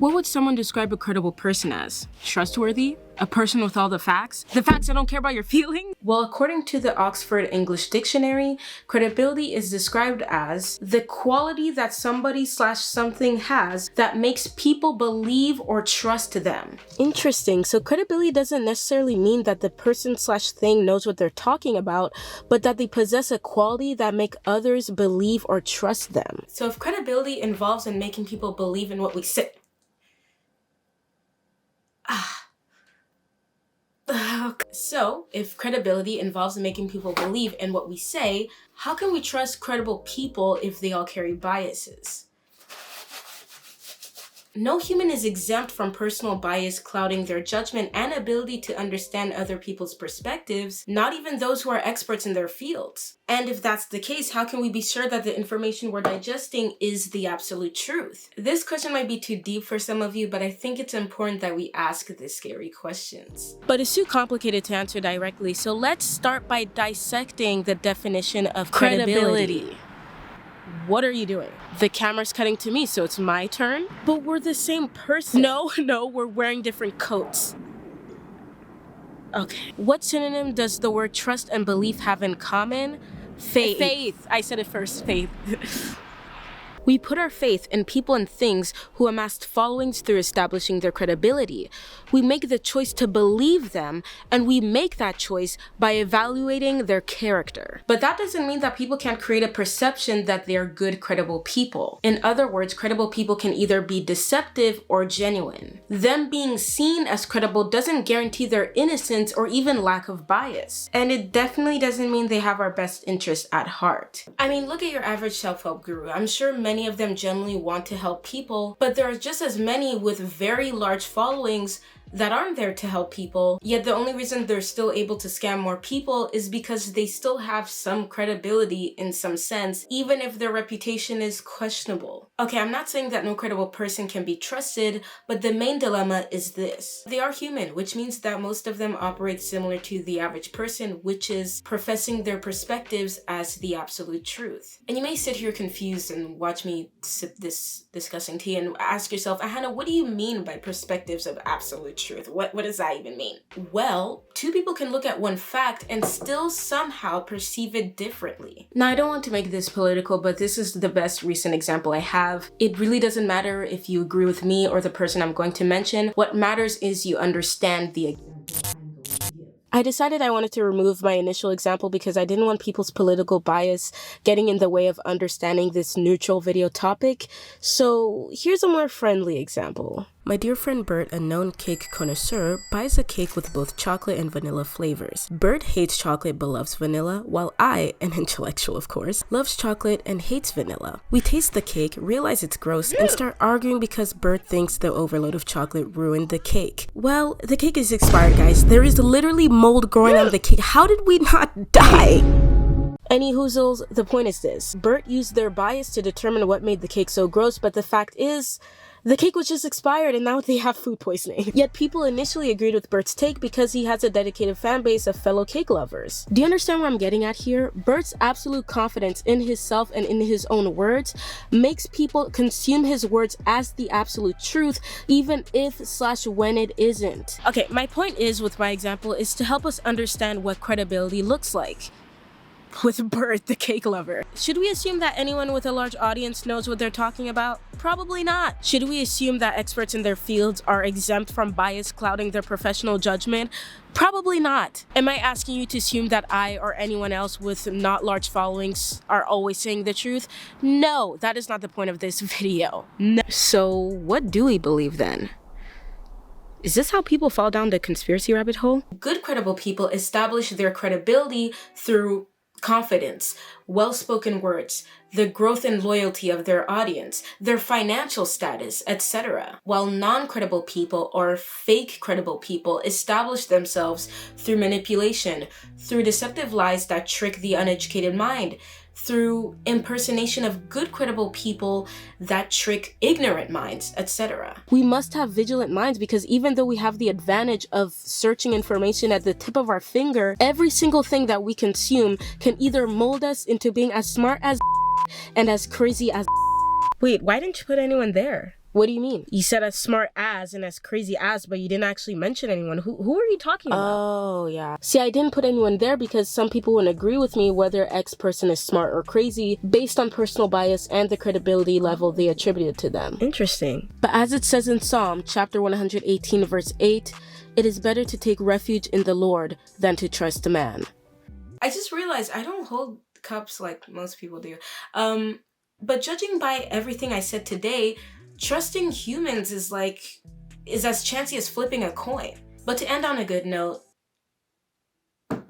What would someone describe a credible person as? Trustworthy? A person with all the facts? The facts that don't care about your feelings? Well, according to the Oxford English Dictionary, credibility is described as the quality that somebody/something has that makes people believe or trust them. Interesting. So credibility doesn't necessarily mean that the person/thing knows what they're talking about, but that they possess a quality that make others believe or trust them. So if credibility involves in making people believe in what we say, So, if credibility involves in making people believe in what we say, how can we trust credible people if they all carry biases? No human is exempt from personal bias clouding their judgment and ability to understand other people's perspectives, not even those who are experts in their fields. And if that's the case, how can we be sure that the information we're digesting is the absolute truth? This question might be too deep for some of you, but I think it's important that we ask these scary questions. But it's too complicated to answer directly, so let's start by dissecting the definition of credibility. What are you doing? The camera's cutting to me, so it's my turn? But we're the same person. No, we're wearing different coats. Okay. What synonym does the word trust and belief have in common? Faith. Faith. I said it first, faith. We put our faith in people and things who amassed followings through establishing their credibility. We make the choice to believe them, and we make that choice by evaluating their character. But that doesn't mean that people can't create a perception that they're good, credible people. In other words, credible people can either be deceptive or genuine. Them being seen as credible doesn't guarantee their innocence or even lack of bias. And it definitely doesn't mean they have our best interests at heart. I mean, look at your average self-help guru. I'm sure many of them genuinely want to help people, but there are just as many with very large followings that aren't there to help people, yet the only reason they're still able to scam more people is because they still have some credibility in some sense, even if their reputation is questionable. Okay, I'm not saying that no credible person can be trusted, but the main dilemma is this. They are human, which means that most of them operate similar to the average person, which is professing their perspectives as the absolute truth. And you may sit here confused and watch me sip this disgusting tea and ask yourself, Hannah, what do you mean by perspectives of absolute truth? What does that even mean? Well, two people can look at one fact and still somehow perceive it differently. Now, I don't want to make this political, but this is the best recent example I have. It really doesn't matter if you agree with me or the person I'm going to mention. What matters is you understand the I decided I wanted to remove my initial example because I didn't want people's political bias getting in the way of understanding this neutral video topic. So here's a more friendly example. My dear friend Bert, a known cake connoisseur, buys a cake with both chocolate and vanilla flavors. Bert hates chocolate but loves vanilla, while I, an intellectual of course, loves chocolate and hates vanilla. We taste the cake, realize it's gross, and start arguing because Bert thinks the overload of chocolate ruined the cake. Well, the cake is expired, guys. There is literally mold growing on the cake. How did we not die? Any hoozles, the point is this. Bert used their bias to determine what made the cake so gross, but the fact is, the cake was just expired and now they have food poisoning. Yet people initially agreed with Bert's take because he has a dedicated fan base of fellow cake lovers. Do you understand what I'm getting at here? Bert's absolute confidence in himself and in his own words makes people consume his words as the absolute truth, even if/when it isn't. Okay, my point is with my example is to help us understand what credibility looks like. With Bert, the cake lover. Should we assume that anyone with a large audience knows what they're talking about? Probably not. Should we assume that experts in their fields are exempt from bias clouding their professional judgment? Probably not. Am I asking you to assume that I or anyone else with not large followings are always saying the truth? No, that is not the point of this video. No. So what do we believe then? Is this how people fall down the conspiracy rabbit hole? Good credible people establish their credibility through confidence, well-spoken words, the growth and loyalty of their audience, their financial status, etc. While non-credible people or fake credible people establish themselves through manipulation, through deceptive lies that trick the uneducated mind, through impersonation of good credible people that trick ignorant minds, etc. We must have vigilant minds because even though we have the advantage of searching information at the tip of our finger, every single thing that we consume can either mold us into being as smart as and as crazy as. Wait, why didn't you put anyone there? What do you mean? You said as smart as and as crazy as, but you didn't actually mention anyone. Who are you talking about? Oh, yeah. See, I didn't put anyone there because some people wouldn't agree with me whether X person is smart or crazy based on personal bias and the credibility level they attributed to them. Interesting. But as it says in Psalm chapter 118 verse 8, it is better to take refuge in the Lord than to trust man. I just realized I don't hold cups like most people do. But judging by everything I said today, trusting humans is as chancy as flipping a coin. But to end on a good note, I'm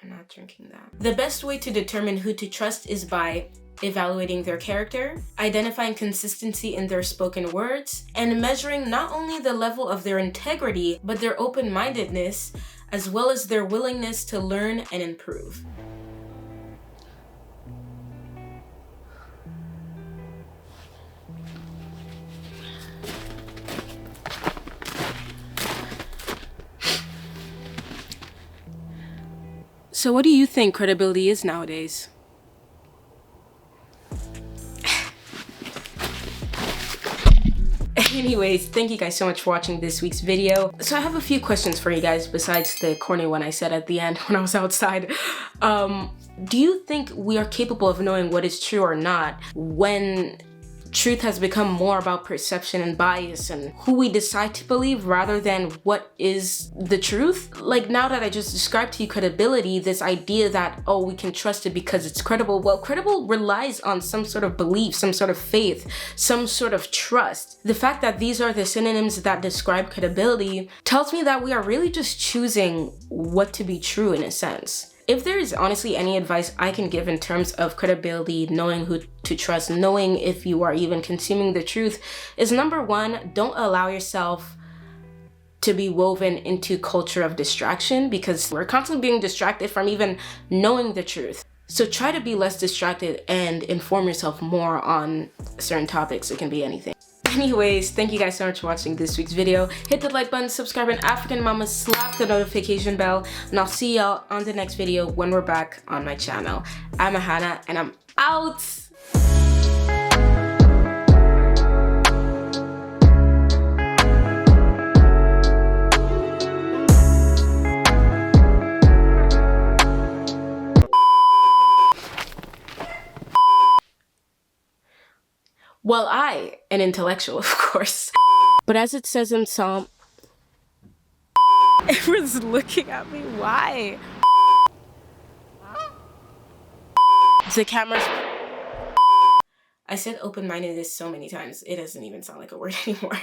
not drinking that. The best way to determine who to trust is by evaluating their character, identifying consistency in their spoken words, and measuring not only the level of their integrity, but their open-mindedness, as well as their willingness to learn and improve. So what do you think credibility is nowadays? Anyways, thank you guys so much for watching this week's video. So I have a few questions for you guys besides the corny one I said at the end when I was outside. Do you think we are capable of knowing what is true or not when truth has become more about perception and bias and who we decide to believe rather than what is the truth? Like, now that I just described to you credibility, this idea that, oh, we can trust it because it's credible. Well, credible relies on some sort of belief, some sort of faith, some sort of trust. The fact that these are the synonyms that describe credibility tells me that we are really just choosing what to be true in a sense. If there is honestly any advice I can give in terms of credibility, knowing who to trust, knowing if you are even consuming the truth, is number one, don't allow yourself to be woven into culture of distraction, because we're constantly being distracted from even knowing the truth. So try to be less distracted and inform yourself more on certain topics. It can be anything. Anyways, thank you guys so much for watching this week's video. Hit the like button, subscribe, and African mama, slap the notification bell, and I'll see y'all on the next video when we're back on my channel. I'm Ahana, and I'm out! Well, an intellectual, of course. But as it says in Psalm... Everyone's looking at me, why? The camera's... I said open-mindedness so many times, it doesn't even sound like a word anymore.